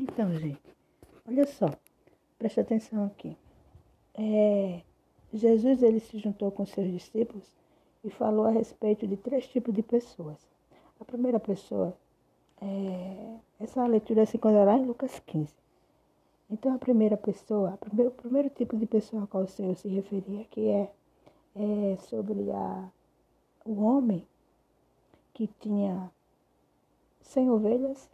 Então, gente, olha só, presta atenção aqui. Jesus ele se juntou com seus discípulos e falou a respeito de 3 tipos de pessoas. A primeira pessoa, essa leitura se encontra lá em Lucas 15. Então, a primeira pessoa, o primeiro tipo de pessoa a qual o Senhor se referia aqui é sobre o homem que tinha 100 ovelhas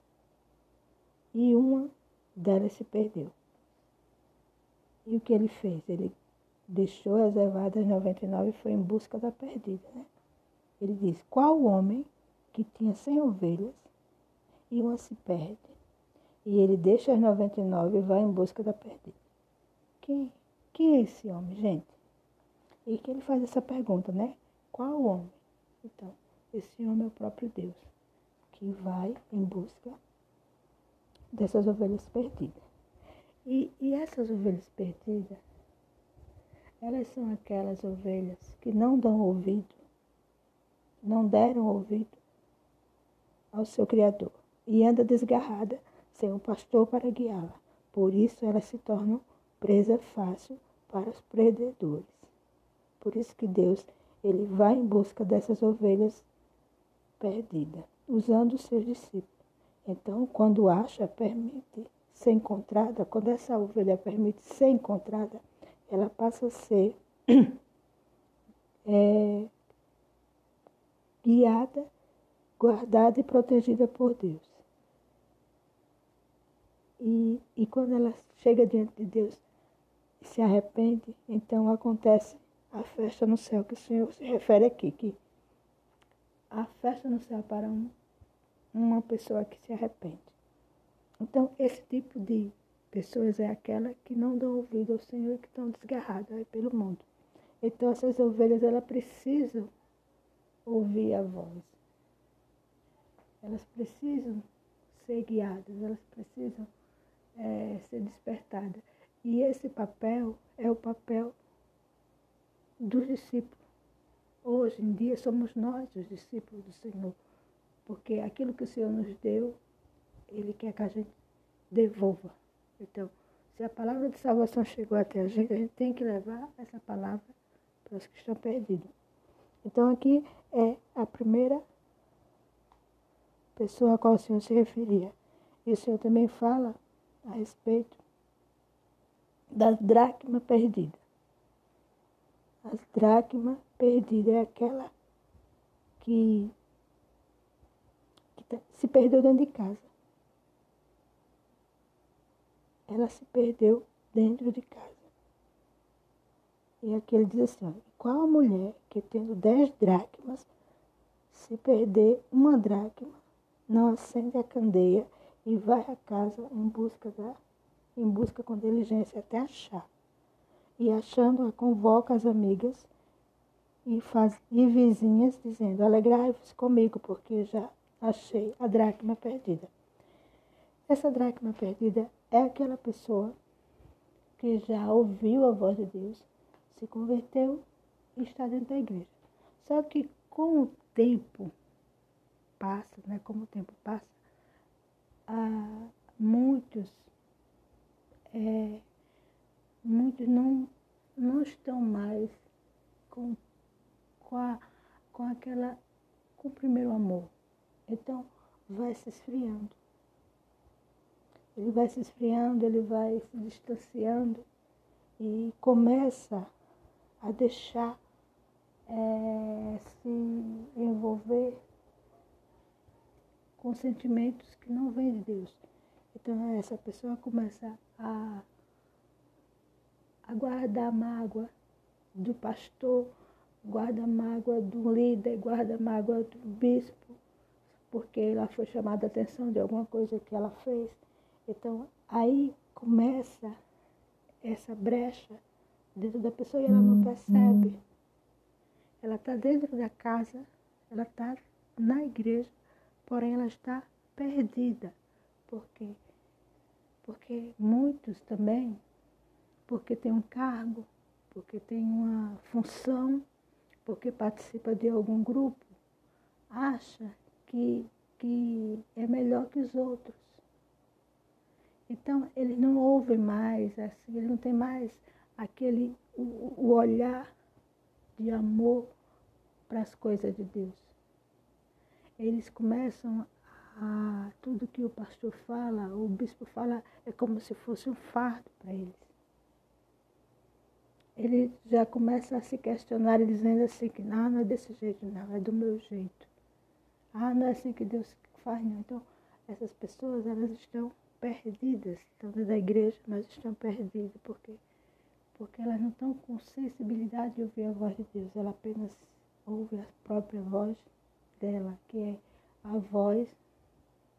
e uma delas se perdeu. E o que ele fez? Ele deixou reservadas 99 e foi em busca da perdida, né? Ele diz, qual homem que tinha 100 ovelhas e uma se perde? E ele deixa as 99 e vai em busca da perdida. Quem é esse homem, gente? E que ele faz essa pergunta, né? Qual homem? Então, esse homem é o próprio Deus, que vai em busca dessas ovelhas perdidas. E essas ovelhas perdidas, elas são aquelas ovelhas que não dão ouvido, não deram ouvido ao seu Criador e anda desgarrada sem um pastor para guiá-la. Por isso elas se tornam presa fácil para os predadores. Por isso que Deus ele vai em busca dessas ovelhas perdidas, usando os seus discípulos. Então, quando acha, permite ser encontrada, quando essa ovelha permite ser encontrada, ela passa a ser guiada, guardada e protegida por Deus. E quando ela chega diante de Deus e se arrepende, então acontece a festa no céu, que o Senhor se refere aqui, que a festa no céu para uma pessoa que se arrepende. Então, esse tipo de pessoas é aquela que não dão ouvido ao Senhor e que estão desgarradas pelo mundo. Então, essas ovelhas, elas precisam ouvir a voz. Elas precisam ser guiadas, elas precisam ser despertadas. E esse papel é o papel dos discípulos. Hoje em dia somos nós os discípulos do Senhor, porque aquilo que o Senhor nos deu, Ele quer que a gente devolva. Então, se a palavra de salvação chegou até a gente tem que levar essa palavra para os que estão perdidos. Então, aqui é a primeira pessoa a qual o Senhor se referia. E o Senhor também fala a respeito das dracmas perdidas. As dracmas perdidas é aquela que se perdeu dentro de casa. Ela se perdeu dentro de casa. E aqui ele diz assim, qual a mulher que tendo 10 dracmas, se perder uma dracma, não acende a candeia e vai à casa em busca com diligência até achar. E achando-a, convoca as amigas e vizinhas, dizendo, alegrai-vos comigo, porque já achei a dracma perdida. Essa dracma perdida é aquela pessoa que já ouviu a voz de Deus, se converteu e está dentro da igreja. Só que com o tempo passa, muitos não estão mais com o primeiro amor. Então, vai se esfriando. Ele vai se esfriando, ele vai se distanciando e começa a deixar se envolver com sentimentos que não vêm de Deus. Então, essa pessoa começa a guardar mágoa do pastor, guarda mágoa do líder, guarda mágoa do bispo, porque ela foi chamada a atenção de alguma coisa que ela fez. Então, aí começa essa brecha dentro da pessoa e ela não percebe. Ela está dentro da casa, ela está na igreja, porém ela está perdida. Por quê? Porque muitos também, porque tem um cargo, porque tem uma função, porque participa de algum grupo, acha que é melhor que os outros. Então, eles não ouvem mais, assim, eles não têm mais o olhar de amor para as coisas de Deus. Eles começam tudo que o pastor fala, o bispo fala, é como se fosse um fardo para eles. Ele já começa a se questionar, dizendo assim, que não é desse jeito, não, é do meu jeito. Não é assim que Deus faz, não. Então, essas pessoas, elas estão perdidas, estão dentro da igreja, mas estão perdidas, porque elas não estão com sensibilidade de ouvir a voz de Deus, ela apenas ouve a própria voz dela, que é a voz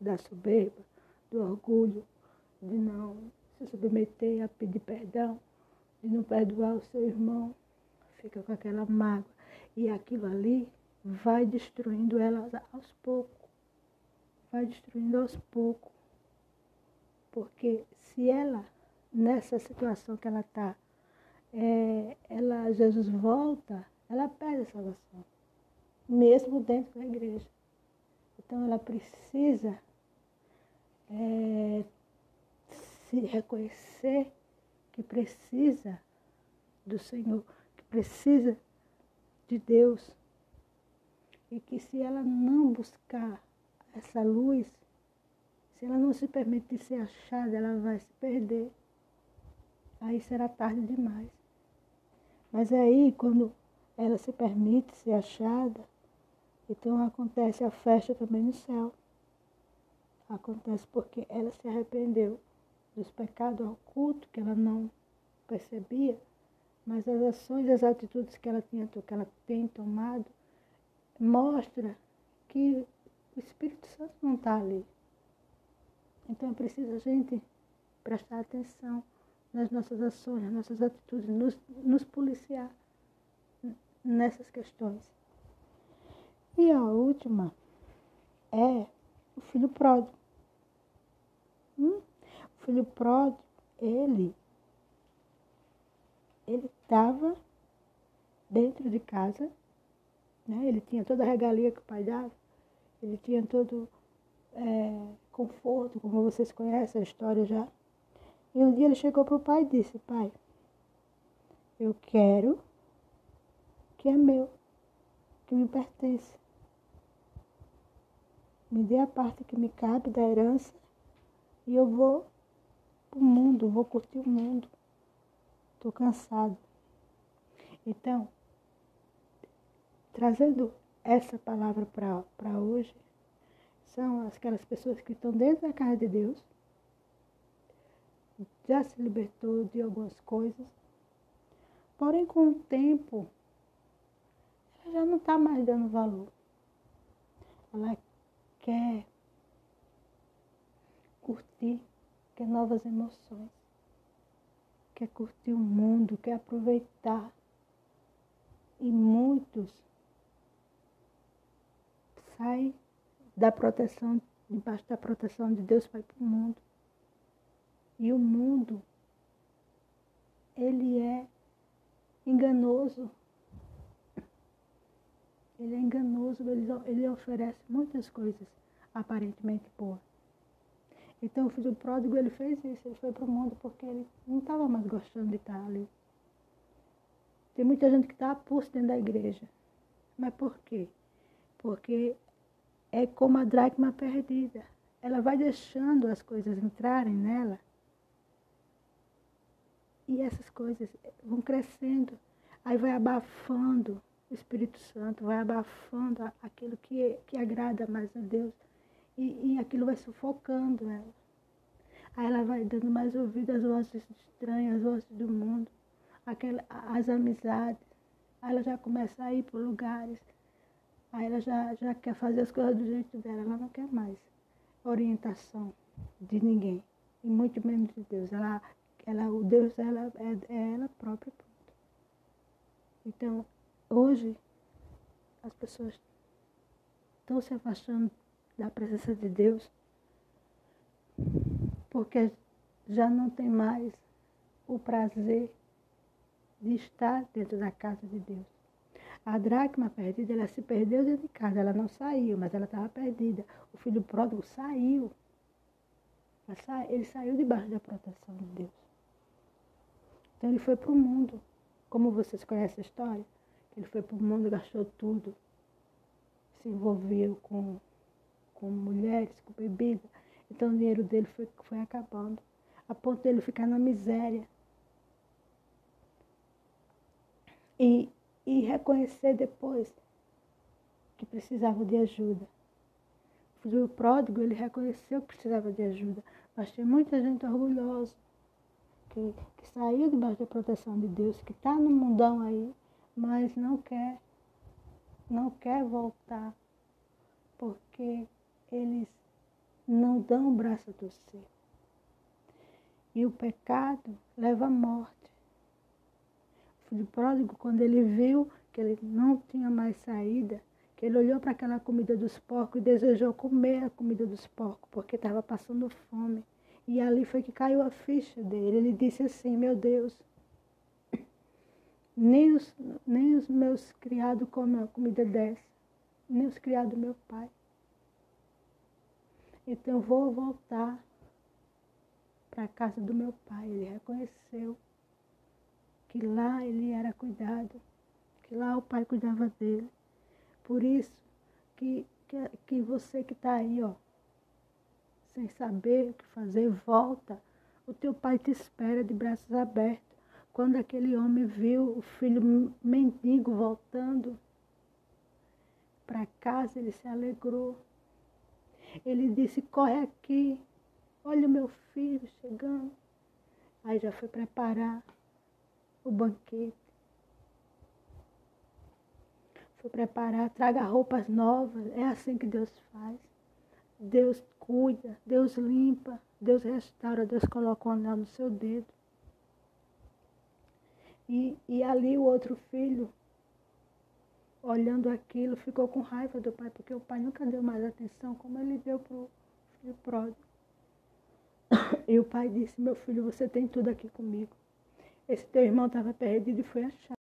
da soberba, do orgulho, de não se submeter a pedir perdão, de não perdoar o seu irmão, fica com aquela mágoa. E aquilo ali vai destruindo ela aos poucos. Vai destruindo aos poucos. Porque se ela, nessa situação que ela está, Jesus volta, ela perde a salvação. Mesmo dentro da igreja. Então ela precisa se reconhecer que precisa do Senhor, que precisa de Deus. E que se ela não buscar essa luz, se ela não se permitir ser achada, ela vai se perder. Aí será tarde demais. Mas aí, quando ela se permite ser achada, então acontece a festa também no céu. Acontece porque ela se arrependeu dos pecados ocultos que ela não percebia, mas as ações, as atitudes que ela tem tomado, mostra que o Espírito Santo não está ali. Então é preciso a gente prestar atenção nas nossas ações, nas nossas atitudes, nos policiar nessas questões. E a última é o filho pródigo. O filho pródigo, ele estava dentro de casa, né? Ele tinha toda a regalia que o pai dava, ele tinha todo conforto, como vocês conhecem a história já. E um dia ele chegou para o pai e disse: pai, eu quero o que é meu, que me pertence. Me dê a parte que me cabe da herança e eu vou para o mundo, vou curtir o mundo. Estou cansado. Então, trazendo essa palavra para hoje, são aquelas pessoas que estão dentro da casa de Deus, já se libertou de algumas coisas, porém com o tempo, ela já não está mais dando valor. Ela quer curtir, quer novas emoções, quer curtir o mundo, quer aproveitar. E muitos saem debaixo da proteção de Deus para ir para o mundo. E o mundo, ele é enganoso. Ele é enganoso, ele oferece muitas coisas aparentemente boas. Então o filho pródigo, ele fez isso, ele foi para o mundo porque ele não estava mais gostando de estar ali. Tem muita gente que está a pulso dentro da igreja. Mas por quê? Porque é como a dracma perdida. Ela vai deixando as coisas entrarem nela e essas coisas vão crescendo. Aí vai abafando o Espírito Santo, vai abafando aquilo que agrada mais a Deus. E aquilo vai sufocando ela. Aí ela vai dando mais ouvido às vozes estranhas, às vozes do mundo, as amizades. Aí ela já começa a ir para lugares. Aí ela já quer fazer as coisas do jeito dela. Ela não quer mais orientação de ninguém. E muito menos de Deus. O Deus dela é ela própria. Então, hoje, as pessoas estão se afastando da presença de Deus porque já não tem mais o prazer de estar dentro da casa de Deus. A dracma perdida, ela se perdeu dentro de casa, ela não saiu, mas ela estava perdida. O filho pródigo saiu. Ele saiu debaixo da proteção de Deus. Então ele foi para o mundo. Como vocês conhecem a história, ele foi para o mundo, gastou tudo. Se envolveu com mulheres, com bebida. Então o dinheiro dele foi acabando. A ponto dele ficar na miséria. E reconhecer depois que precisava de ajuda. O filho pródigo, ele reconheceu que precisava de ajuda. Mas tem muita gente orgulhosa que saiu debaixo da proteção de Deus, que está no mundão aí, mas não quer voltar, porque eles não dão o braço a torcer. E o pecado leva à morte. O filho pródigo, quando ele viu que ele não tinha mais saída, que ele olhou para aquela comida dos porcos e desejou comer a comida dos porcos, porque estava passando fome. E ali foi que caiu a ficha dele. Ele disse assim: meu Deus, nem os meus criados comem a comida dessa, nem os criados do meu pai. Então eu vou voltar para a casa do meu pai. Ele reconheceu que lá ele era cuidado, que lá o pai cuidava dele. Por isso que você que está aí, ó, sem saber o que fazer, volta. O teu pai te espera de braços abertos. Quando aquele homem viu o filho mendigo voltando para casa, ele se alegrou. Ele disse: corre aqui, olha o meu filho chegando. Aí já foi preparar o banquete. Foi preparar, traga roupas novas. É assim que Deus faz. Deus cuida, Deus limpa, Deus restaura, Deus coloca um anel no seu dedo. E ali o outro filho, olhando aquilo, ficou com raiva do pai, porque o pai nunca deu mais atenção como ele deu para o filho pródigo. E o pai disse: meu filho, você tem tudo aqui comigo. Esse teu irmão estava perdido e foi achado.